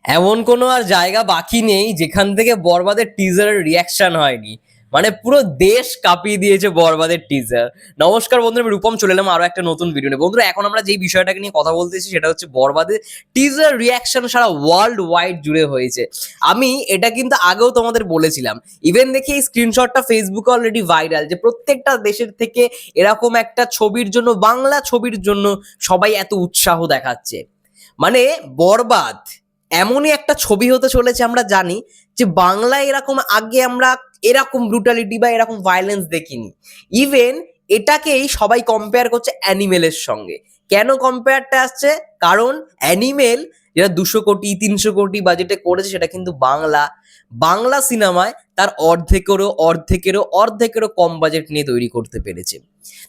এমন কোনো আর জায়গা বাকি নেই যেখান থেকে বরবাদের টিজারের রিয়াকশন হয়নি। মানে পুরো দেশ কাঁপিয়ে দিয়েছে বরবাদের টিজার। নমস্কার বন্ধুরা, আমি রূপম চলে এলাম আরো একটা নতুন ভিডিও নিয়ে। বন্ধুরা, এখন আমরা যেই বিষয়টাকে নিয়ে কথা বলতেছি সেটা হচ্ছে বরবাদের টিজার রিয়াকশন সারা ওয়ার্ল্ড ওয়াইড জুড়ে হয়েছে। আমি এটা কিন্তু আগেও তোমাদের বলেছিলাম, ইভেন দেখি এই স্ক্রিনশটটা ফেসবুকে অলরেডি ভাইরাল, যে প্রত্যেকটা দেশের থেকে এরকম একটা ছবির জন্য, বাংলা ছবির জন্য সবাই এত উৎসাহ দেখাচ্ছে। মানে বরবাদ এমনই একটা ছবি হতে চলেছে, আমরা জানি যে বাংলায় এরকম আগে আমরা এরকম ব্রুটালিটি বা এরকম ভায়োলেন্স দেখিনি। ইভেন এটাকেই সবাই কম্পেয়ার করছে অ্যানিমেলের সঙ্গে। কেন কম্পেয়ারটা আসছে? কারণ অ্যানিমেল যেটা 200 কোটি 300 কোটি বাজেটে করেছে, সেটা কিন্তু বাংলা সিনেমায় তার অর্ধেকেরও কম বাজেট নিয়ে তৈরি করতে পেরেছে।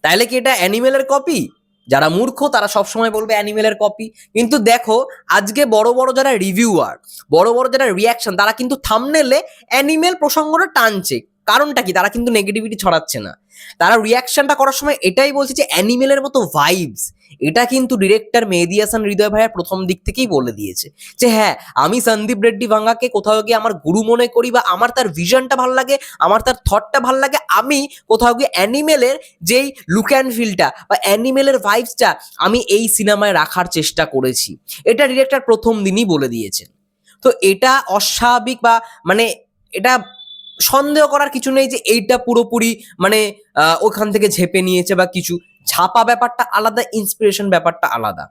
তাইলে কি এটা অ্যানিমেলের কপি? যারা মূর্খ তারা সবসময় বলবে অ্যানিমেলের কপি। কিন্তু দেখো, আজকে বড় বড় যারা রিভিউয়ার, বড় বড় যারা রিয়াকশন, তারা কিন্তু থাম্বনেলে অ্যানিমেল প্রসঙ্গটা টানছে। কারণটা কি? তারা কিন্তু নেগেটিভিটি ছড়াচ্ছে না। তারা রিয়াকশনটা করার সময় এটাই বলছে যে অ্যানিমেলের মতো ভাইবস। এটা কিন্তু ডিরেক্টর মেহেদী হাসান হৃদয় ভাইয়া প্রথম দিক থেকেই বলে দিয়েছে যে হ্যাঁ, আমি সন্দীপ রেড্ডি ভাঙ্গাকে কোথাও গিয়ে আমার গুরু মনে করি, বা আমার তার ভিশনটা ভালো লাগে, আমার তার থটটা ভালো লাগে। আমি কোথাও গিয়ে অ্যানিমেলের যেই লুক অ্যান্ড ফিলটা বা অ্যানিমেলের ভাইবসটা আমি এই সিনেমায় রাখার চেষ্টা করেছি। এটা ডিরেক্টর প্রথম দিনই বলে দিয়েছেন। তো এটা অস্বাভাবিক বা মানে এটা সন্দেহ করার কিছু নেই যে এইটা পুরোপুরি মানে ওখান থেকে ঝেপে নিয়েছে বা কিছু। ছাপা ব্যাপারটা আলাদা, ইন্সপিরেশন ব্যাপারটা আলাদা।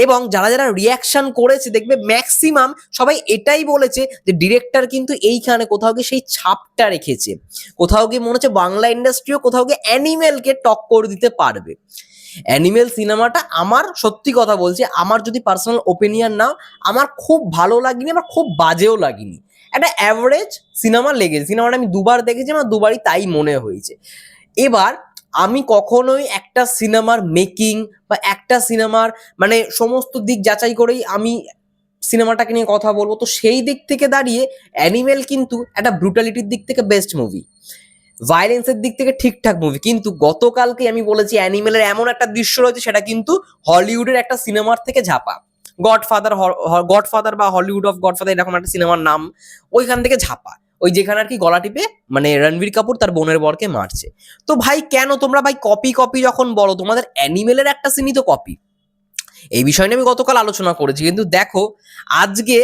এবং যারা যারা রিয়াকশন করেছে দেখবে ম্যাক্সিমাম সবাই এটাই বলেছে যে ডিরেক্টর কিন্তু এইখানে কোথাও গিয়ে সেই ছাপটা রেখেছে। কোথাও গিয়ে মনে হচ্ছে বাংলা ইন্ডাস্ট্রিও কোথাও গিয়ে অ্যানিমেলকে টক্কর দিতে পারবে। অ্যানিমেল সিনেমাটা আমার সত্যি কথা বলছি, আমার যদি পার্সোনাল ওপিনিয়ন নাও, আমার খুব ভালো লাগেনি, আমার খুব বাজেও লাগেনি। একটা অ্যাভারেজ সিনেমা লেগেছে। সিনেমাটা আমি দুবার দেখেছি, আমার দুবারই তাই মনে হয়েছে। এবার আমি কখনোই একটা সিনেমার মেকিং বা একটা সিনেমার মানে সমস্ত দিক যাচাই করেই আমি সিনেমাটাকে নিয়ে কথা বলবো। তো সেই দিক থেকে দাঁড়িয়ে অ্যানিমেল কিন্তু একটা ব্রুটালিটির দিক থেকে বেস্ট মুভি, ভায়োলেন্সের দিক থেকে ঠিকঠাক মুভি। কিন্তু গতকালকে আমি বলেছি অ্যানিমেলের এমন একটা দৃশ্য রয়েছে, সেটা কিন্তু হলিউডের একটা সিনেমার থেকে ঝাপা। গডফাদার বা হলিউড অফ গডফাদার এরকম একটা সিনেমার নাম, ওইখান থেকে ঝাপা। ওই যেখানে আর কি গলা টিপে মানে রণবীর কাপুর তার বোনের বরকে মারছে। তো ভাই কেন তোমরা ভাই কপি কপি যখন বলো, তোমাদের অ্যানিমেলের একটা সিনই তো কপি। এই বিষয় নিয়ে আমি গতকাল আলোচনা করেছি। কিন্তু দেখো, আজকে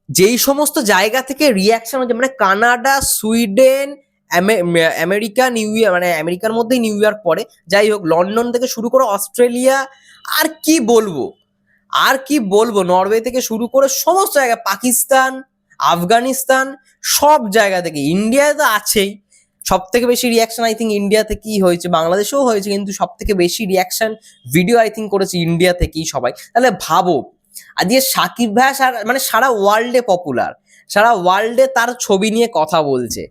যেই সমস্ত জায়গা থেকে রিয়াকশন হচ্ছে, মানে Canada, Sweden, America, new York, মানে আমেরিকার মধ্যেই নিউ ইয়র্ক পড়ে, যাই হোক, লন্ডন থেকে শুরু করে অস্ট্রেলিয়া, আর কি বলবো নরওয়ে থেকে শুরু করে সমস্ত জায়গা, পাকিস্তান, আফগানিস্তান, সব জায়গা থেকে, ইন্ডিয়ায় তো আছেই। সব থেকে বেশি রিয়াকশন আই থিঙ্ক ইন্ডিয়া থেকেই হয়েছে, বাংলাদেশেও হয়েছে, কিন্তু সব থেকে বেশি রিয়াকশন ভিডিও আই থিঙ্ক করেছে ইন্ডিয়া থেকেই সবাই। তাহলে ভাবো, আজকে সাকিব ভাই মানে সারা ওয়ার্ল্ডে পপুলার, সারা ওয়ার্ল্ডে তার ছবি নিয়ে কথা বলছে।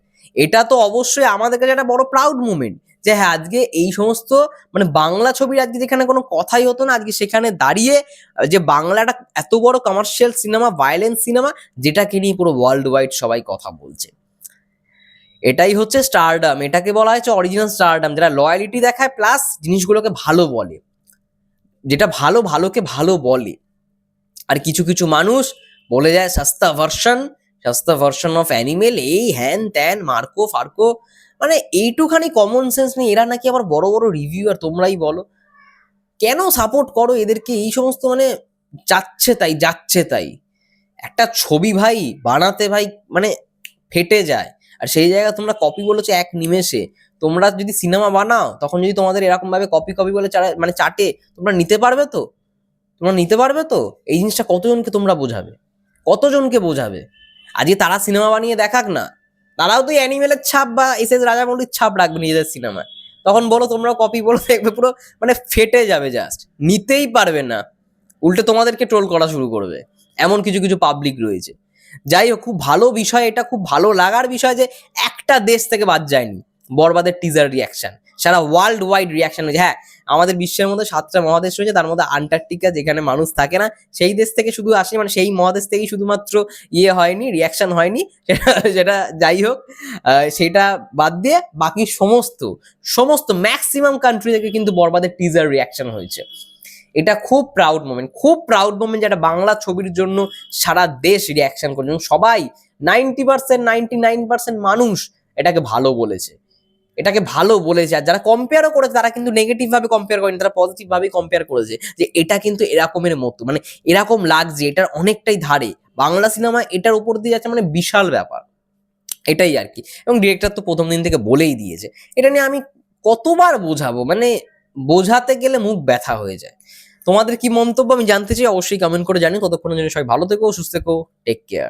এটা তো অবশ্যই আমাদের কাছে একটা বড় প্রাউড মুমেন্ট যে হ্যাঁ, আজকে এই সমস্ত মানে বাংলা ছবির আজকে যেখানে কোনো কথাই হতো না, আজকে সেখানে দাঁড়িয়ে যে বাংলাটা এত বড় কমার্শিয়াল সিনেমা, ভায়োলেন্স সিনেমা, যেটাকে নিয়ে পুরো ওয়ার্ল্ড ওয়াইড সবাই কথা বলছে। এটাই হচ্ছে স্টারডাম, এটাকে বলা হয়েছে অরিজিনাল স্টারডাম, যেটা লয়ালিটি দেখায় প্লাস জিনিসগুলোকে ভালো বলে, যেটা ভালোকে ভালো বলে। আর কিছু কিছু মানুষ বলে যায় সস্তা ভার্সন অফ অ্যানিমেল, এই হ্যান ত্যান মার্কো ফার্কো। মানে এইটুখানি কমন সেন্স নেই, এরা নাকি আবার বড় বড় রিভিউ। আর তোমরাই বলো কেন সাপোর্ট করো এদেরকে? এই সমস্ত মানে যাচ্ছে তাই একটা ছবি ভাই বানাতে ভাই মানে ফেটে যায়। আর সেই জায়গায় তোমরা কপি বলেছো এক নিমেষে। তোমরা যদি সিনেমা বানাও, তখন যদি তোমাদের এরকম ভাবে কপি কপি বলে মানে চাটে, তোমরা নিতে পারবে তো? এই জিনিসটা কতজনকে বোঝাবে? আজকে তারা সিনেমা বানিয়ে দেখাক না, তারাও তো অ্যানিমেলের ছাপ বা এস রাজামৌলির ছাপ রাখবে নিজেদের সিনেমায়। তখন বলো তোমরা কপি বলো, দেখবে পুরো মানে ফেটে যাবে, জাস্ট নিতেই পারবে না। উল্টে তোমাদেরকে ট্রোল করা শুরু করবে। এমন কিছু কিছু পাবলিক রয়েছে। যাই হোক, খুব ভালো বিষয় এটা, খুব ভালো লাগার বিষয় যে একটা দেশ থেকে বাদ যায়নি বরবাদের টিজার রিয়াকশন, সারা ওয়ার্ল্ড ওয়াইড রিয়াকশন হয়েছে। হ্যাঁ, আমাদের বিশ্বের মধ্যে 7টা মহাদেশ রয়েছে, তার মধ্যে আন্টার্কটিকা যেখানে মানুষ থাকে না, সেই দেশ থেকে শুধু আসেনি, মানে সেই মহাদেশ থেকেই শুধুমাত্র হয়নি, রিয়াকশন হয়নি। সেটা যাই হোক, সেটা বাদ দিয়ে বাকি সমস্ত ম্যাক্সিমাম কান্ট্রি থেকে কিন্তু বরবাদের টিজার রিয়াকশন হয়েছে। এটা খুব প্রাউড মোমেন্ট, খুব প্রাউড মোমেন্ট, যেটা বাংলা ছবির জন্য সারা দেশ রিয়াকশন করছে এবং সবাই 90% 99% মানুষ এটাকে ভালো বলেছে, এটাকে ভালো বলেছে। আর যারা কম্পেয়ারও করেছে তারা কিন্তু নেগেটিভ ভাবে কম্পেয়ার করেনি, তারা পজিটিভ ভাবে কম্পেয়ার করেছে যে এটা কিন্তু এরকমের মতো, মানে এরকম লাগছে, এটার অনেকটাই ধারে বাংলা সিনেমা এটার উপর দিয়ে যাচ্ছে, মানে বিশাল ব্যাপার, এটাই আর কি। এবং ডিরেক্টর তো প্রথম দিন থেকে বলেই দিয়েছে। এটা নিয়ে আমি কতবার বোঝাবো, মানে বোঝাতে গেলে মুখ ব্যথা হয়ে যায়। তোমাদের কি মন্তব্য আমি জানতে চাই, অবশ্যই কমেন্ট করে জানি। ততক্ষণের জন্য সবাই ভালো থেকো, সুস্থ থেকো, টেক কেয়ার।